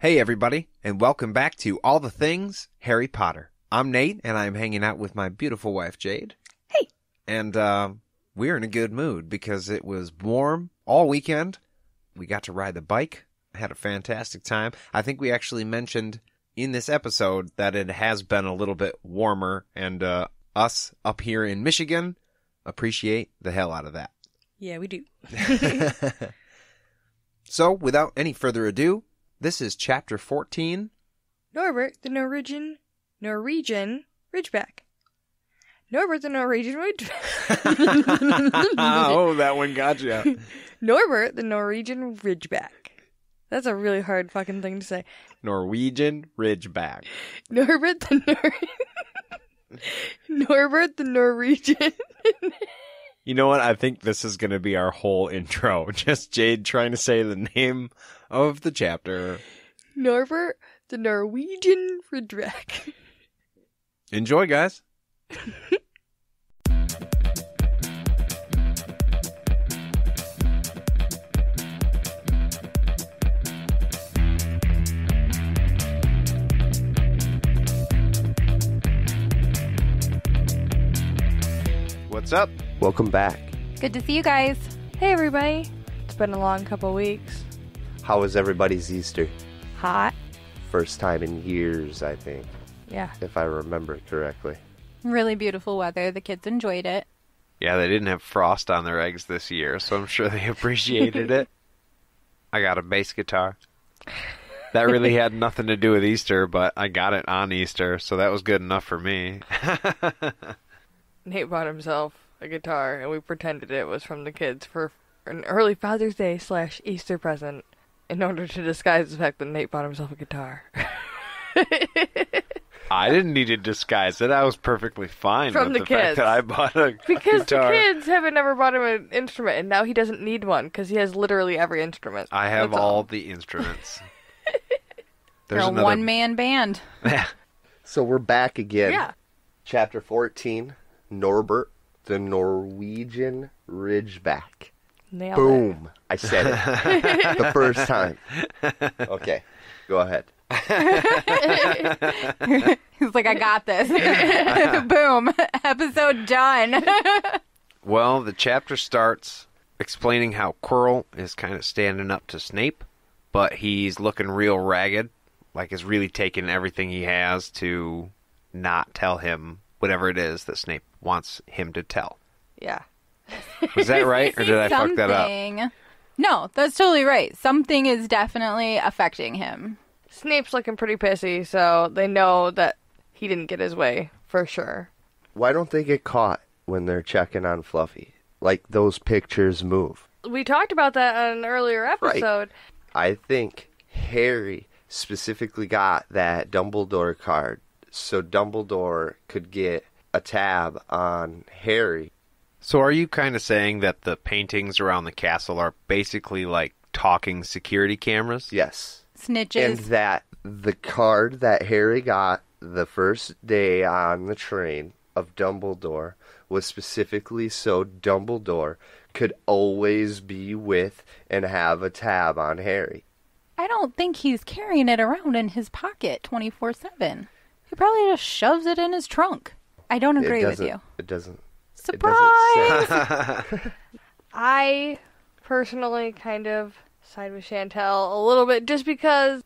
Hey everybody, and welcome back to All the Things Harry Potter. I'm Nate, and I'm hanging out with my beautiful wife, Jade. Hey! And we're in a good mood because it was warm all weekend. We got to ride the bike. Had a fantastic time. I think we actually mentioned in this episode that it has been a little bit warmer, and us up here in Michigan appreciate the hell out of that. Yeah, we do. So, without any further ado, this is Chapter 14. Norbert the Norwegian Ridgeback. Norbert the Norwegian Ridgeback. Oh, that one got you. Norbert the Norwegian Ridgeback. That's a really hard fucking thing to say. Norwegian Ridgeback. Norbert the Norwegian. You know what? I think this is going to be our whole intro. Just Jade trying to say the name of the chapter. Norbert the Norwegian Ridgeback. Enjoy, guys. What's up? Welcome back. Good to see you guys. Hey, everybody. It's been a long couple weeks. How was everybody's Easter? Hot. First time in years, I think, Yeah. if I remember correctly. Really beautiful weather. The kids enjoyed it. Yeah, they didn't have frost on their eggs this year, so I'm sure they appreciated it. I got a bass guitar. That really had nothing to do with Easter, but I got it on Easter, so that was good enough for me. Nate bought himself a guitar, and we pretended it was from the kids for an early Father's Day / Easter present in order to disguise the fact that Nate bought himself a guitar. I didn't need to disguise it. I was perfectly fine From with the fact kids. that I bought a Because guitar. the kids haven't never bought him an instrument, and now he doesn't need one because he has literally every instrument. I have That's all the instruments. You're a one-man band. So we're back again. Yeah. Chapter 14, Norbert the Norwegian Ridgeback. Nailed Boom. I said it the first time. Okay, go ahead. He's like, I got this. Boom. Episode done. Well, the chapter starts explaining how Quirrell is kind of standing up to Snape, but he's looking real ragged, like is really taking everything he has to not tell him whatever it is that Snape wants him to tell. Yeah. Was that right, or did I fuck that up? Something. No, that's totally right. Something is definitely affecting him. Snape's looking pretty pissy, so they know that he didn't get his way, for sure. Why don't they get caught when they're checking on Fluffy? Like, those pictures move. We talked about that on an earlier episode. I think Harry specifically got that Dumbledore card so Dumbledore could get a tab on Harry. So are you kind of saying that the paintings around the castle are basically like talking security cameras? Yes. Snitches. And that the card that Harry got the first day on the train of Dumbledore was specifically so Dumbledore could always be with and have a tab on Harry. I don't think he's carrying it around in his pocket 24/7. He probably just shoves it in his trunk. I don't agree with you. It doesn't. Surprise! It doesn't say. I personally kind of side with Chantel a little bit, just because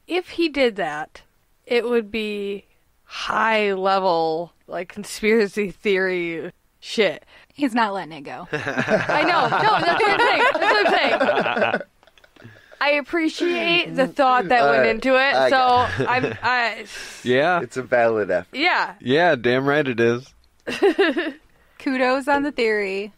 if he did that, it would be high level, like, conspiracy theory shit. He's not letting it go. I know. No, that's what I'm saying. That's what I'm saying. I appreciate the thought that went into it, Yeah. It's a valid effort. yeah. Yeah, damn right it is. Kudos on the theory.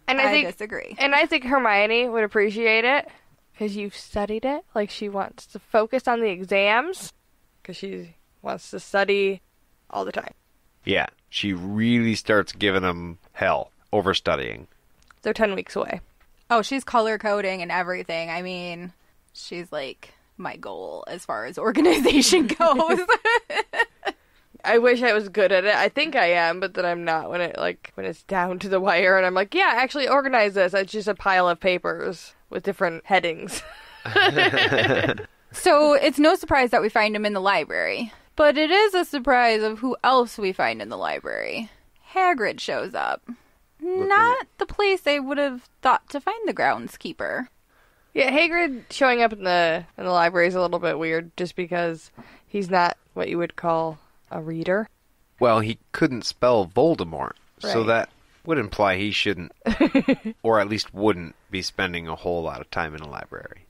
And I think disagree. And I think Hermione would appreciate it because you've studied it. Like, she wants to focus on the exams because she wants to study all the time. Yeah, she really starts giving him hell over studying. They're 10 weeks away. Oh, she's color coding and everything. I mean, she's like my goal as far as organization goes. I wish I was good at it. I think I am, but then I'm not when it's down to the wire and I'm like, yeah, actually organize this. It's just a pile of papers with different headings. So it's no surprise that we find him in the library. But it is a surprise of who else we find in the library. Hagrid shows up. Not the place they would have thought to find the groundskeeper. Yeah, Hagrid showing up in the library is a little bit weird just because he's not what you would call a reader. Well, he couldn't spell Voldemort, so Right. that would imply he shouldn't, or at least wouldn't, be spending a whole lot of time in a library.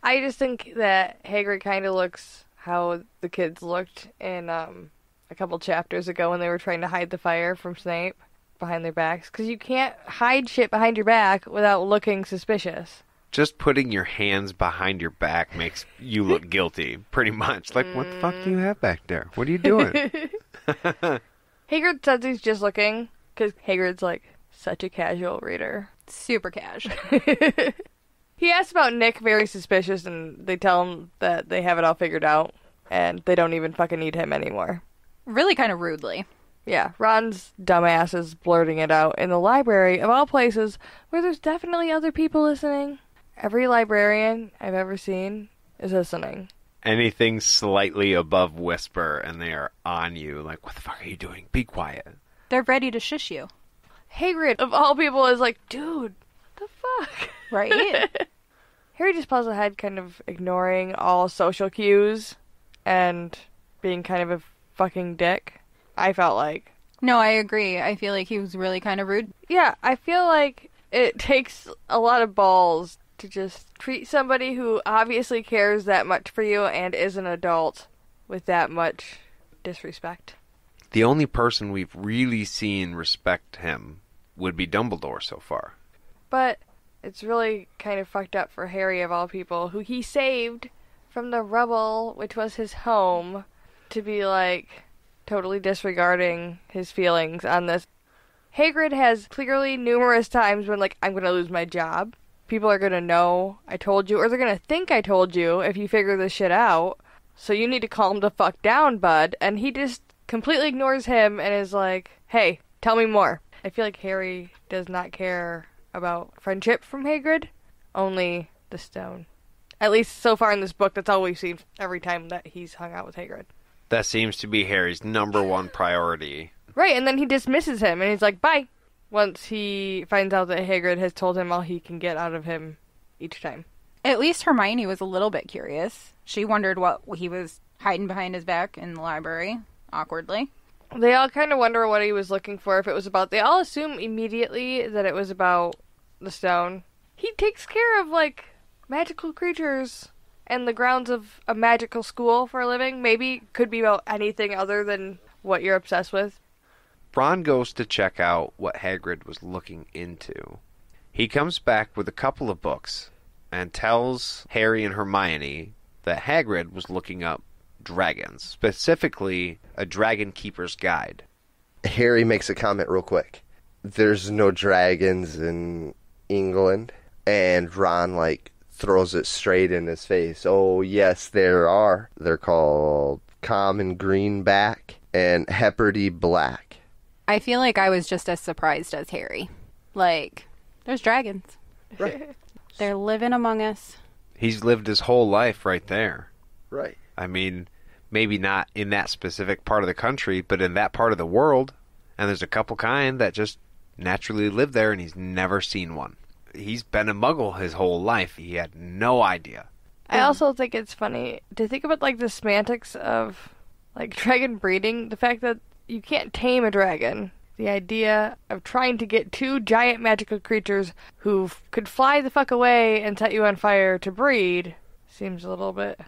I just think that Hagrid kind of looks how the kids looked in a couple chapters ago when they were trying to hide the fire from Snape behind their backs. Because you can't hide shit behind your back without looking suspicious. Just putting your hands behind your back makes you look guilty, pretty much. Like, what the fuck do you have back there? What are you doing? Hagrid says he's just looking because Hagrid's like such a casual reader. Super casual. He asks about Nick, very suspicious, and they tell him that they have it all figured out and they don't even fucking need him anymore. Really kind of rudely. Yeah, Ron's dumbass is blurting it out in the library, of all places, where there's definitely other people listening. Every librarian I've ever seen is listening. Anything slightly above whisper, and they are on you. Like, what the fuck are you doing? Be quiet. They're ready to shush you. Hagrid, of all people, is like, dude, what the fuck? Right? Harry just pulls ahead, kind of ignoring all social cues and being kind of a fucking dick, I felt like. No, I agree. I feel like he was really kind of rude. Yeah, I feel like it takes a lot of balls to just treat somebody who obviously cares that much for you and is an adult with that much disrespect. The only person we've really seen respect him would be Dumbledore so far. But it's really kind of fucked up for Harry, of all people, who he saved from the rubble, which was his home, to be, like, totally disregarding his feelings on this. Hagrid has clearly numerous times been like, I'm going to lose my job. People are going to know I told you, or they're going to think I told you if you figure this shit out. So you need to calm the fuck down, bud. And he just completely ignores him and is like, hey, tell me more. I feel like Harry does not care about friendship from Hagrid, only the stone. At least so far in this book, that's all we've seen every time that he's hung out with Hagrid. That seems to be Harry's number one priority. Right, and then he dismisses him, and he's like, bye, once he finds out that Hagrid has told him all he can get out of him each time. At least Hermione was a little bit curious. She wondered what he was hiding behind his back in the library, awkwardly. They all kind of wonder what he was looking for, if it was about... They all assume immediately that it was about the stone. He takes care of, like, magical creatures and the grounds of a magical school for a living. Maybe could be about anything other than what you're obsessed with. Ron goes to check out what Hagrid was looking into. He comes back with a couple of books and tells Harry and Hermione that Hagrid was looking up dragons, specifically a Dragon Keeper's Guide. Harry makes a comment real quick. There's no dragons in England. And Ron, throws it straight in his face. Oh, yes, there are. They're called common greenback and Heppardy black. I feel like I was just as surprised as Harry. There's dragons. Right. They're living among us. He's lived his whole life right there. Right. I mean, maybe not in that specific part of the country, but in that part of the world. And there's a couple kind that just naturally live there, and he's never seen one. He's been a muggle his whole life. He had no idea. I also think it's funny to think about, the semantics of, dragon breeding. The fact that you can't tame a dragon. The idea of trying to get two giant magical creatures who could fly the fuck away and set you on fire to breed seems a little bit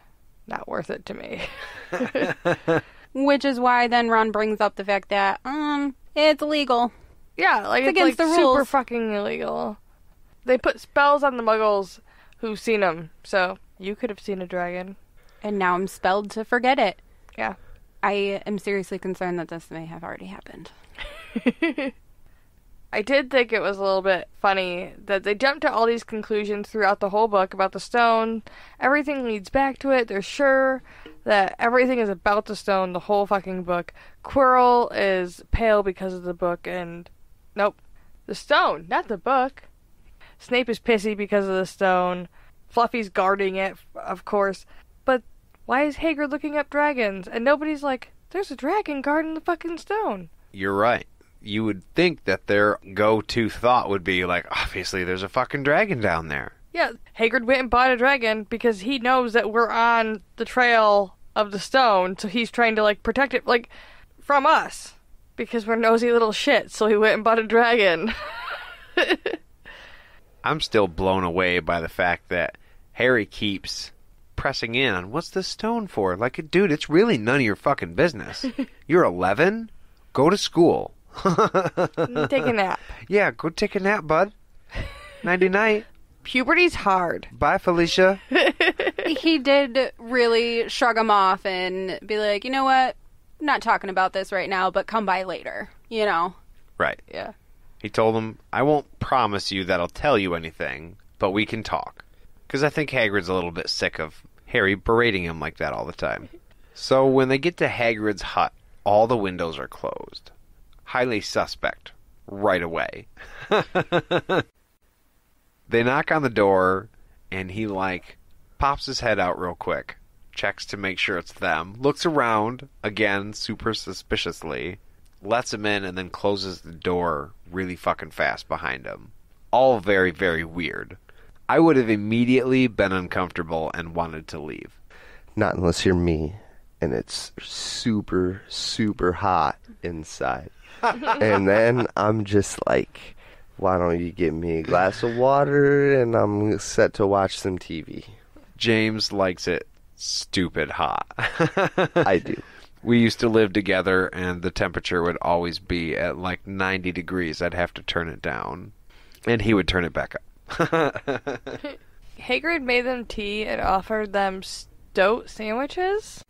not worth it to me. Which is why then Ron brings up the fact that, it's illegal. Yeah, it's against the super rules. fucking illegal. They put spells on the muggles who've seen them, so you could have seen a dragon. And now I'm spelled to forget it. Yeah. I am seriously concerned that this may have already happened. I did think it was a little bit funny that they jumped to all these conclusions throughout the whole book about the stone. Everything leads back to it. They're sure that everything is about the stone the whole fucking book. Quirrell is pale because of the book, and nope. The stone, not the book. Snape is pissy because of the stone. Fluffy's guarding it, of course. but why is Hagrid looking up dragons? And nobody's like, there's a dragon guarding the fucking stone. You're right. You would think that their go-to thought would be like, obviously there's a fucking dragon down there. Yeah, Hagrid went and bought a dragon because he knows that we're on the trail of the stone, so he's trying to, like, protect it, like, from us. Because we're nosy little shit, so he went and bought a dragon. I'm still blown away by the fact that Harry keeps pressing in on what's this stone for? Like, dude, it's really none of your fucking business. You're 11? Go to school. Take a nap. Yeah, go take a nap, bud. Nighty-night. Puberty's hard. Bye, Felicia. He did really shrug him off and be like, you know what? I'm not talking about this right now, but come by later. You know? Right. Yeah. He told him, I won't promise you that I'll tell you anything, but we can talk. Because I think Hagrid's a little bit sick of Harry berating him like that all the time. So when they get to Hagrid's hut, all the windows are closed. Highly suspect. Right away. They knock on the door, and he, like, pops his head out real quick, checks to make sure it's them, looks around, again, super suspiciously, lets him in, and then closes the door really fucking fast behind him. All very, very weird. I would have immediately been uncomfortable and wanted to leave. Not unless you're me, and it's super, super hot inside. And then I'm just like, why don't you get me a glass of water, and I'm set to watch some TV. James likes it stupid hot. I do. We used to live together, and the temperature would always be at like 90 degrees. I'd have to turn it down, and he would turn it back up. Hagrid made them tea and offered them stoat sandwiches.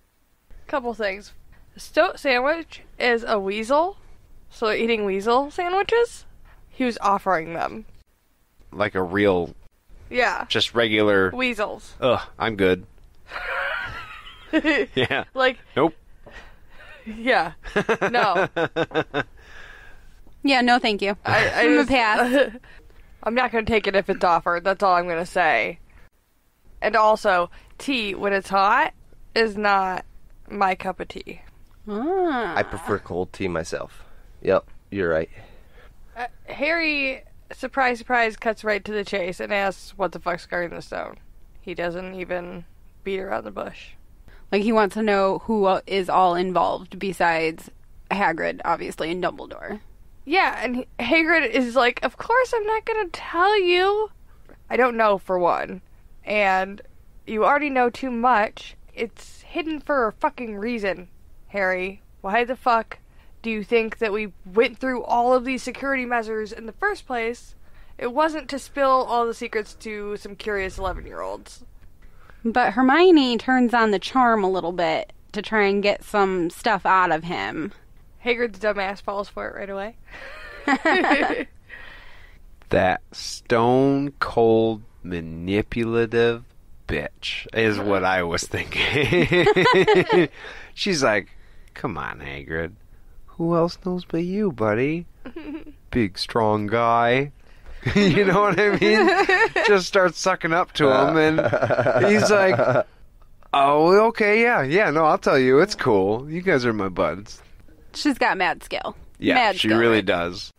Couple things. A stoat sandwich is a weasel, so they're eating weasel sandwiches. He was offering them. Like a real, Yeah. just regular, Weasels. ugh, I'm good. Yeah. Like, Nope. yeah. No. Yeah, no thank you. I'm a pass. I'm not going to take it if it's offered. That's all I'm going to say. And also, tea, when it's hot, is not my cup of tea. Ah. I prefer cold tea myself. Yep, you're right. Harry, surprise, surprise, cuts right to the chase and asks what the fuck's guarding the stone. He doesn't even beat around the bush. Like, he wants to know who is all involved besides Hagrid, obviously, and Dumbledore. Yeah, and Hagrid is like, of course I'm not going to tell you. I don't know, for one. And you already know too much. It's hidden for a fucking reason, Harry. Why the fuck do you think that we went through all of these security measures in the first place? It wasn't to spill all the secrets to some curious 11-year-olds. But Hermione turns on the charm a little bit to try and get some stuff out of him. Hagrid's dumbass falls for it right away. That stone cold manipulative bitch is what I was thinking. She's like, come on, Hagrid. Who else knows but you, buddy? Big, strong guy. You know what I mean? Just starts sucking up to him, and he's like, oh, okay, yeah, no, I'll tell you. It's cool. You guys are my buds. She's got mad skill. Yeah, mad she skill. really does.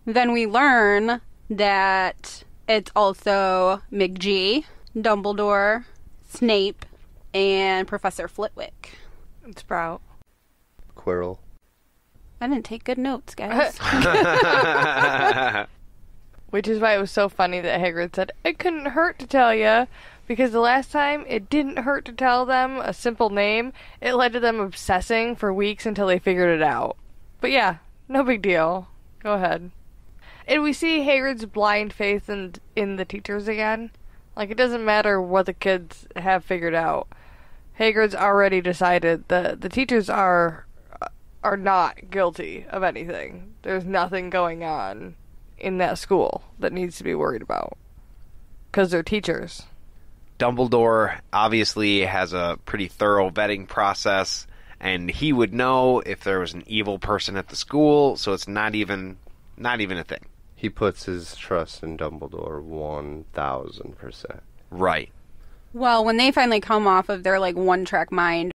Then we learn that it's also McGee, Dumbledore, Snape, and Professor Flitwick. And Sprout. Quirrell. I didn't take good notes, guys. Which is why it was so funny that Hagrid said, it couldn't hurt to tell you, because the last time it didn't hurt to tell them a simple name. It led to them obsessing for weeks until they figured it out. But yeah, no big deal. Go ahead. And we see Hagrid's blind faith in the teachers again. Like, it doesn't matter what the kids have figured out. Hagrid's already decided that the teachers are not guilty of anything. There's nothing going on in that school that needs to be worried about. Because they're teachers. Dumbledore obviously has a pretty thorough vetting process, and he would know if there was an evil person at the school, so it's not even a thing. He puts his trust in Dumbledore 1,000%. Right. Well, when they finally come off of their, like, one-track mind,